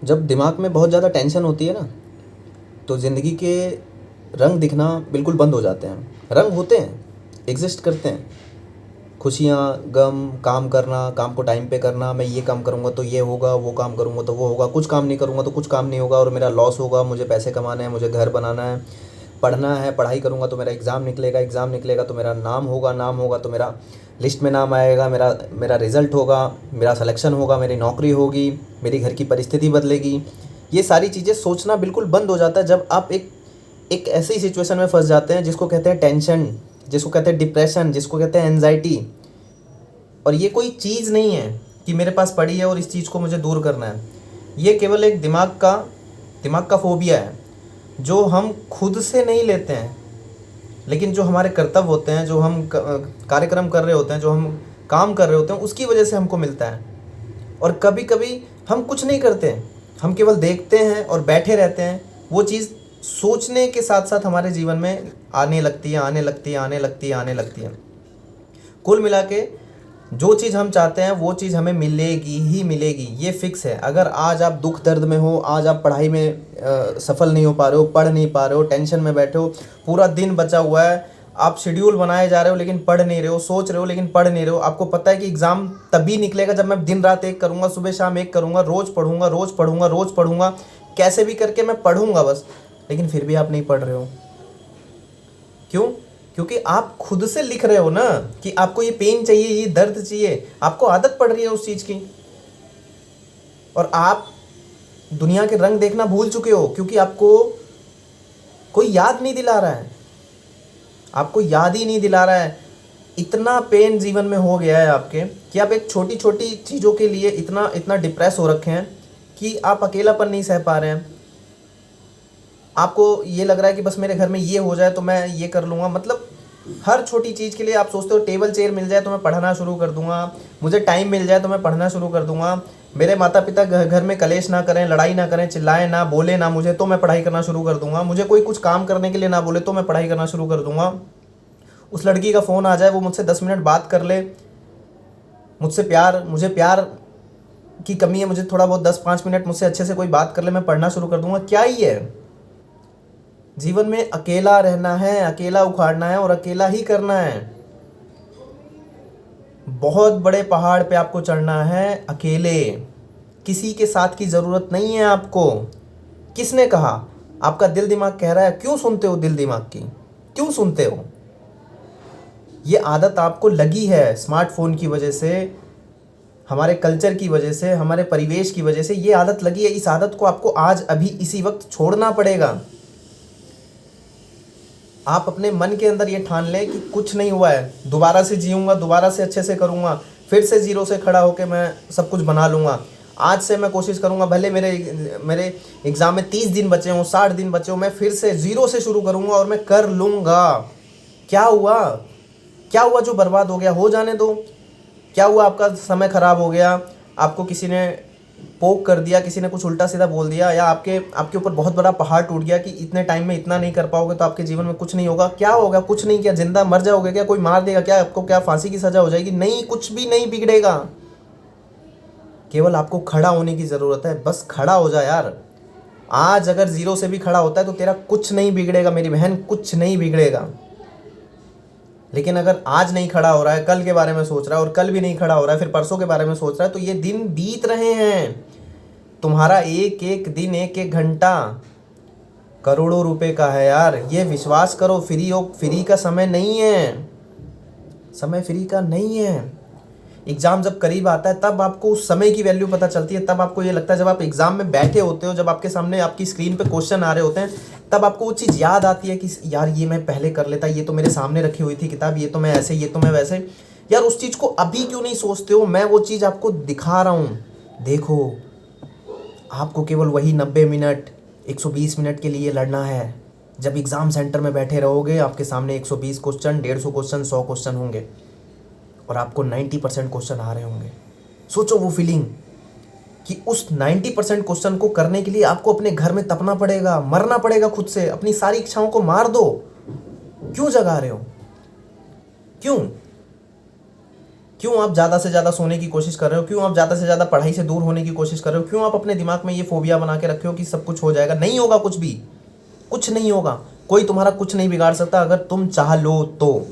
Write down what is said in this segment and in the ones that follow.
जब दिमाग में बहुत ज़्यादा टेंशन होती है ना, तो ज़िंदगी के रंग दिखना बिल्कुल बंद हो जाते हैं। रंग होते हैं, एग्ज़िस्ट करते हैं। खुशियाँ, गम, काम करना, काम को टाइम पे करना, मैं ये काम करूँगा तो ये होगा, वो काम करूँगा तो वो होगा, कुछ काम नहीं करूँगा तो कुछ काम नहीं होगा और मेरा लॉस होगा, मुझे पैसे कमाने हैं, मुझे घर बनाना है, पढ़ना है, पढ़ाई करूँगा तो मेरा एग्ज़ाम निकलेगा तो मेरा नाम होगा तो मेरा लिस्ट में नाम आएगा, मेरा मेरा रिज़ल्ट होगा, मेरा सिलेक्शन होगा, मेरी नौकरी होगी, मेरी घर की परिस्थिति बदलेगी। ये सारी चीज़ें सोचना बिल्कुल बंद हो जाता है जब आप एक एक ऐसी सिचुएशन में फँस जाते हैं जिसको कहते हैं टेंशन, जिसको कहते हैं डिप्रेशन, जिसको कहते हैं एंजाइटी। और ये कोई चीज़ नहीं है कि मेरे पास पड़ी है और इस चीज़ को मुझे दूर करना है। ये केवल एक दिमाग का फ़ोबिया है, जो हम खुद से नहीं लेते हैं, लेकिन जो हमारे कर्तव्य होते हैं, जो हम कार्यक्रम कर रहे होते हैं, जो हम काम कर रहे होते हैं, उसकी वजह से हमको मिलता है। और कभी कभी हम कुछ नहीं करते हैं, हम केवल देखते हैं और बैठे रहते हैं। वो चीज़ सोचने के साथ साथ हमारे जीवन में आने लगती है, आने लगती है, आने लगती है, आने लगती है। कुल मिला के जो चीज़ हम चाहते हैं वो चीज़ हमें मिलेगी ही मिलेगी, ये फिक्स है। अगर आज आप दुख दर्द में हो, आज आप पढ़ाई में सफल नहीं हो पा रहे हो, पढ़ नहीं पा रहे हो, टेंशन में बैठे हो, पूरा दिन बचा हुआ है, आप शेड्यूल बनाए जा रहे हो लेकिन पढ़ नहीं रहे हो, सोच रहे हो लेकिन पढ़ नहीं रहे हो। आपको पता है कि एग्ज़ाम तभी निकलेगा जब मैं दिन रात एक करूँगा, सुबह शाम एक करूँगा, रोज़ पढ़ूंगा, रोज़ पढ़ूंगा, रोज़ पढ़ूंगा, कैसे भी करके मैं पढ़ूंगा बस। लेकिन फिर भी आप नहीं पढ़ रहे हो। क्यों? क्योंकि आप खुद से लिख रहे हो ना कि आपको ये पेन चाहिए, ये दर्द चाहिए, आपको आदत पड़ रही है उस चीज़ की। और आप दुनिया के रंग देखना भूल चुके हो क्योंकि आपको कोई याद नहीं दिला रहा है, आपको याद ही नहीं दिला रहा है। इतना पेन जीवन में हो गया है आपके कि आप एक छोटी छोटी चीज़ों के लिए इतना इतना डिप्रेस हो रखे हैं कि आप अकेलापन नहीं सह पा रहे हैं। आपको ये लग रहा है कि बस मेरे घर में ये हो जाए तो मैं ये कर लूँगा। मतलब हर छोटी चीज़ के लिए आप सोचते हो टेबल चेयर मिल जाए तो मैं पढ़ना शुरू कर दूंगा, मुझे टाइम मिल जाए तो मैं पढ़ना शुरू कर दूंगा, मेरे माता पिता घर में कलेश ना करें, लड़ाई ना करें, चिल्लाएं ना, बोले ना मुझे तो मैं पढ़ाई करना शुरू कर दूंगा, मुझे कोई कुछ काम करने के लिए ना बोले तो मैं पढ़ाई करना शुरू कर दूंगा। उस लड़की का फ़ोन आ जाए, वो मुझसे 10 मिनट बात कर ले, मुझे प्यार की कमी है, मुझे थोड़ा बहुत 10-5 मिनट मुझसे अच्छे से कोई बात कर ले, मैं पढ़ना शुरू कर दूंगा। क्या ही है? जीवन में अकेला रहना है, अकेला उखाड़ना है और अकेला ही करना है। बहुत बड़े पहाड़ पे आपको चढ़ना है अकेले, किसी के साथ की ज़रूरत नहीं है आपको। किसने कहा? आपका दिल दिमाग कह रहा है। क्यों सुनते हो दिल दिमाग की? क्यों सुनते हो? ये आदत आपको लगी है स्मार्टफोन की वजह से, हमारे कल्चर की वजह से, हमारे परिवेश की वजह से ये आदत लगी है। इस आदत को आपको आज अभी इसी वक्त छोड़ना पड़ेगा। आप अपने मन के अंदर ये ठान लें कि कुछ नहीं हुआ है, दोबारा से जीऊँगा, दोबारा से अच्छे से करूँगा, फिर से ज़ीरो से खड़ा होकर मैं सब कुछ बना लूँगा। आज से मैं कोशिश करूँगा, भले मेरे मेरे एग्ज़ाम में 30 दिन बचे हों, 60 दिन बचे हों, मैं फिर से ज़ीरो से शुरू करूँगा और मैं कर लूँगा। क्या हुआ? क्या हुआ जो बर्बाद हो गया? हो जाने दो। क्या हुआ? आपका समय ख़राब हो गया, आपको किसी ने पोक कर दिया, किसी ने कुछ उल्टा सीधा बोल दिया, या आपके आपके ऊपर बहुत बड़ा पहाड़ टूट गया कि इतने टाइम में इतना नहीं कर पाओगे तो आपके जीवन में कुछ नहीं होगा। क्या होगा? कुछ नहीं। क्या जिंदा मर जाओगे? क्या कोई मार देगा? क्या आपको क्या फांसी की सज़ा हो जाएगी? नहीं, कुछ भी नहीं बिगड़ेगा। केवल आपको खड़ा होने की ज़रूरत है। बस खड़ा हो जा यार। आज अगर ज़ीरो से भी खड़ा होता है तो तेरा कुछ नहीं बिगड़ेगा मेरी बहन, कुछ नहीं बिगड़ेगा। लेकिन अगर आज नहीं खड़ा हो रहा है, कल के बारे में सोच रहा है, और कल भी नहीं खड़ा हो रहा है, फिर परसों के बारे में सोच रहा है, तो ये दिन बीत रहे हैं। तुम्हारा एक एक दिन, एक एक घंटा करोड़ों रुपए का है यार, ये विश्वास करो। फ्री का समय नहीं है, समय फ्री का नहीं है। एग्ज़ाम जब करीब आता है तब आपको उस समय की वैल्यू पता चलती है। तब आपको ये लगता है, जब आप एग्ज़ाम में बैठे होते हो, जब आपके सामने आपकी स्क्रीन पे क्वेश्चन आ रहे होते हैं, तब आपको वो चीज़ याद आती है कि यार ये मैं पहले कर लेता, ये तो मेरे सामने रखी हुई थी किताब, ये तो मैं ऐसे, ये तो मैं वैसे। यार उस चीज़ को अभी क्यों नहीं सोचते हो? मैं वो चीज़ आपको दिखा रहा हूँ, देखो। आपको केवल वही 90 मिनट, 120 मिनट के लिए लड़ना है। जब एग्ज़ाम सेंटर में बैठे रहोगे, आपके सामने 120 क्वेश्चन, 150 क्वेश्चन, 100 क्वेश्चन होंगे और आपको 90% क्वेश्चन आ रहे होंगे। सोचो वो फीलिंग कि उस 90% क्वेश्चन को करने के लिए आपको अपने घर में तपना पड़ेगा, मरना पड़ेगा खुद से, अपनी सारी इच्छाओं को मार दो। क्यों जगा रहे हो? क्यों? क्यों आप ज़्यादा से ज़्यादा सोने की कोशिश कर रहे हो? क्यों आप ज़्यादा से ज़्यादा पढ़ाई से दूर होने की कोशिश कर रहे हो? क्यों आप अपने दिमाग में ये फोबिया बना के रखे हो कि सब कुछ हो जाएगा? नहीं होगा कुछ भी, कुछ नहीं होगा। कोई तुम्हारा कुछ नहीं बिगाड़ सकता अगर तुम चाह लो तो।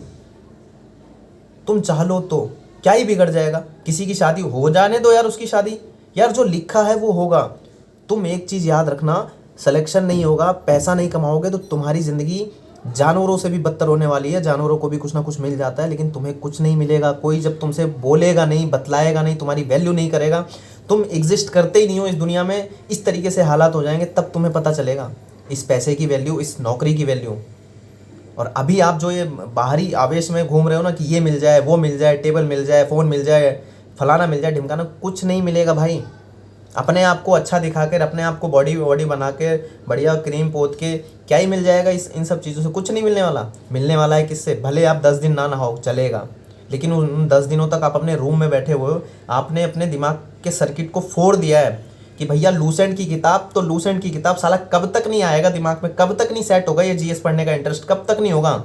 तुम चाह लो तो क्या ही बिगड़ जाएगा? किसी की शादी हो जाने दो यार, उसकी शादी यार, जो लिखा है वो होगा। तुम एक चीज़ याद रखना, सिलेक्शन नहीं होगा, पैसा नहीं कमाओगे तो तुम्हारी ज़िंदगी जानवरों से भी बदतर होने वाली है। जानवरों को भी कुछ ना कुछ मिल जाता है, लेकिन तुम्हें कुछ नहीं मिलेगा। कोई जब तुमसे बोलेगा नहीं, बतलाएगा नहीं, तुम्हारी वैल्यू नहीं करेगा, तुम एग्जिस्ट करते ही नहीं हो इस दुनिया में, इस तरीके से हालात हो जाएंगे, तब तुम्हें पता चलेगा इस पैसे की वैल्यू, इस नौकरी की वैल्यू। और अभी आप जो ये बाहरी आवेश में घूम रहे हो ना कि ये मिल जाए, वो मिल जाए, टेबल मिल जाए, फ़ोन मिल जाए, फलाना मिल जाए, ढिमकाना, कुछ नहीं मिलेगा भाई। अपने आप को अच्छा दिखा कर, अपने आप को बॉडी बॉडी बना के, बढ़िया क्रीम पोत के क्या ही मिल जाएगा? इन सब चीज़ों से कुछ नहीं मिलने वाला। मिलने वाला है किससे? भले आप 10 दिन ना नहाओ चलेगा, लेकिन उन 10 दिनों तक आप अपने रूम में बैठे हुए हो, आपने अपने दिमाग के सर्किट को फोड़ दिया है कि भैया लूसेंट की किताब तो लूसेंट की किताब, साला कब तक नहीं आएगा दिमाग में? कब तक नहीं सेट होगा ये जीएस पढ़ने का इंटरेस्ट? कब तक नहीं होगा?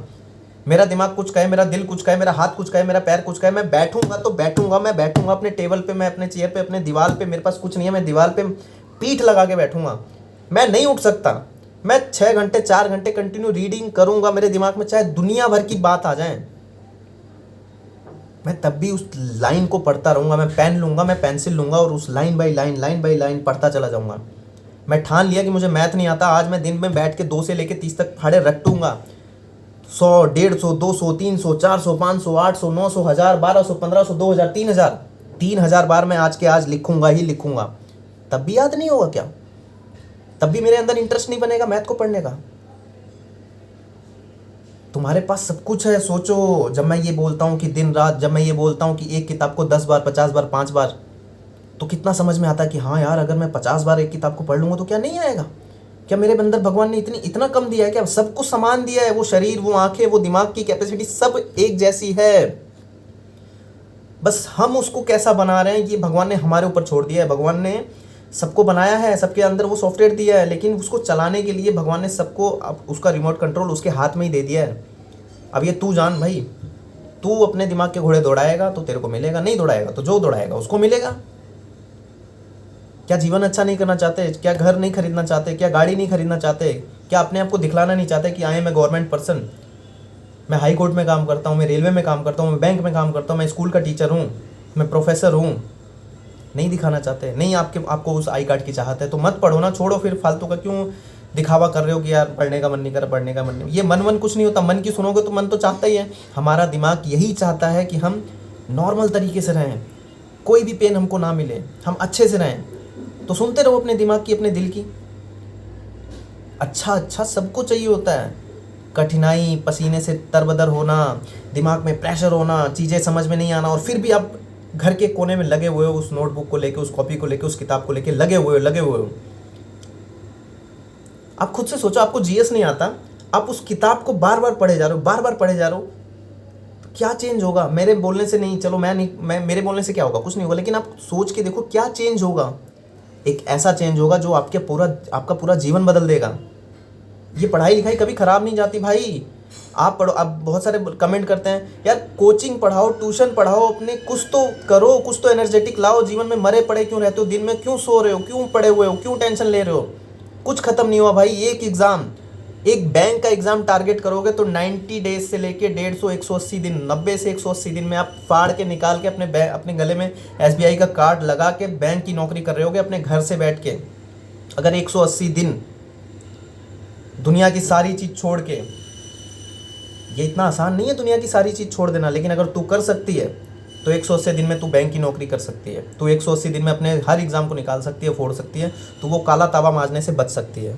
मेरा दिमाग कुछ कहे, मेरा दिल कुछ कहे, मेरा हाथ कुछ कहे, मेरा पैर कुछ कहे, मैं बैठूंगा तो बैठूंगा। मैं बैठूंगा अपने टेबल पे, मैं अपने चेयर पे, अपने दीवार पे, मेरे पास कुछ नहीं है, मैं दीवार पे पीठ लगा के बैठूंगा। मैं नहीं उठ सकता। मैं 6 घंटे 4 घंटे कंटिन्यू रीडिंग करूंगा, मेरे दिमाग में चाहे दुनिया भर की बात आ जाए, मैं तब भी उस लाइन को पढ़ता रहूँगा। मैं पेन लूँगा, मैं पेंसिल लूँगा और उस लाइन बाई लाइन पढ़ता चला जाऊँगा। मैं ठान लिया कि मुझे मैथ नहीं आता, आज मैं दिन में बैठ के 2 से लेकर 30 तक फाड़े रटूँगा। 100, 150, 200, 300, 400, 500, 800, 900, 1000, 1200, 1500, 2000, 3000, 3000 बार मैं आज के आज लिखूँगा ही लिखूँगा। तब भी याद नहीं होगा क्या? तब भी मेरे अंदर इंटरेस्ट नहीं बनेगा मैथ को पढ़ने का? तुम्हारे पास सब कुछ है। सोचो, जब मैं ये बोलता हूँ कि दिन रात, जब मैं ये बोलता हूँ कि एक किताब को 10 बार, 50 बार, 5 बार, तो कितना समझ में आता है कि हाँ यार, अगर मैं 50 बार एक किताब को पढ़ लूँगा तो क्या नहीं आएगा? क्या मेरे अंदर भगवान ने इतना कम दिया है क्या? सब कुछ समान दिया है। वो शरीर, वो आंखें, वो दिमाग की कैपेसिटी सब एक जैसी है। बस हम उसको कैसा बना रहे हैं ये भगवान ने हमारे ऊपर छोड़ दिया है। भगवान ने सबको बनाया है, सबके अंदर वो सॉफ्टवेयर दिया है, लेकिन उसको चलाने के लिए भगवान ने सबको, अब उसका रिमोट कंट्रोल उसके हाथ में ही दे दिया है। अब ये तू जान भाई, तू अपने दिमाग के घोड़े दौड़ाएगा तो तेरे को मिलेगा, नहीं दौड़ाएगा तो जो दौड़ाएगा उसको मिलेगा। क्या जीवन अच्छा नहीं करना चाहते? क्या घर नहीं खरीदना चाहते? क्या गाड़ी नहीं खरीदना चाहते? क्या अपने आप को दिखलाना नहीं चाहते कि I am a government person, मैं हाई कोर्ट में काम करता हूँ, मैं रेलवे में काम करता हूँ, मैं बैंक में काम करता हूँ, मैं स्कूल का टीचर हूँ, मैं प्रोफेसर हूँ? नहीं दिखाना चाहते? नहीं, आपको उस आई कार्ड की चाहत है तो मत पढ़ो ना, छोड़ो फिर। फालतू का क्यों दिखावा कर रहे हो कि यार पढ़ने का मन नहीं कर रहा, पढ़ने का मन नहीं। ये मन कुछ नहीं होता। मन की सुनोगे तो मन तो चाहता ही है। हमारा दिमाग यही चाहता है कि हम नॉर्मल तरीके से रहें, कोई भी पेन हमको ना मिले, हम अच्छे से रहें। तो सुनते रहो अपने दिमाग की, अपने दिल की। अच्छा सबको चाहिए होता है। कठिनाई, पसीने से तरबदर होना, दिमाग में प्रेशर होना, चीज़ें समझ में नहीं आना, और फिर भी आप घर के कोने में लगे हुए हो, उस नोटबुक को लेके, उस कॉपी को लेके, उस किताब को लेके लगे हुए हो। आप खुद से सोचो, आपको जीएस नहीं आता, आप उस किताब को बार बार पढ़े जा रहे हो, तो क्या चेंज होगा? मेरे बोलने से नहीं, चलो मेरे बोलने से क्या होगा? कुछ नहीं होगा, लेकिन आप सोच के देखो क्या चेंज होगा। एक ऐसा चेंज होगा जो आपका पूरा जीवन बदल देगा। ये पढ़ाई लिखाई कभी ख़राब नहीं जाती भाई। आप पढ़ो। अब बहुत सारे कमेंट करते हैं यार कोचिंग पढ़ाओ, ट्यूशन पढ़ाओ, अपने कुछ तो करो, कुछ तो एनर्जेटिक लाओ जीवन में। मरे पड़े क्यों रहते हो? दिन में क्यों सो रहे हो? क्यों पड़े हुए हो? क्यों टेंशन ले रहे हो? कुछ ख़त्म नहीं हुआ भाई। एक बैंक का एग्ज़ाम टारगेट करोगे तो 90 डेज से लेके 150, 180 दिन, 90 से 180 दिन में आप फाड़ के निकाल के अपने गले में एसबीआई का कार्ड लगा के बैंक की नौकरी कर रहे होगे अपने घर से बैठ के। अगर 180 दिन दुनिया की सारी चीज़ छोड़ के, ये इतना आसान नहीं है दुनिया की सारी चीज़ छोड़ देना, लेकिन अगर तू कर सकती है तो 180 दिन में तू बैंक की नौकरी कर सकती है। तू 180 दिन में अपने हर एग्ज़ाम को निकाल सकती है, फोड़ सकती है, तो वो काला तावा मांजने से बच सकती है।